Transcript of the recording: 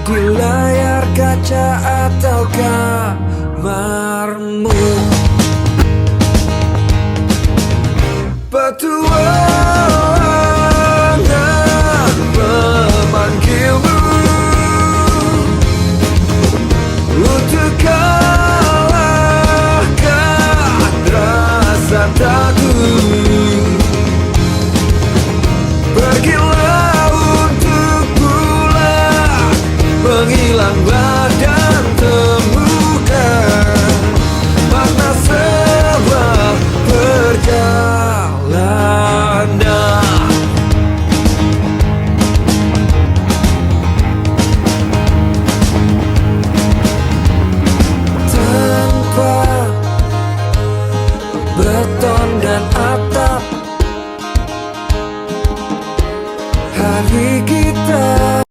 di layar kaca atau kamarmu. Petualangan memanggilmu untuk kalahkan rasa takut. Pergilah untuk pulang, menghilang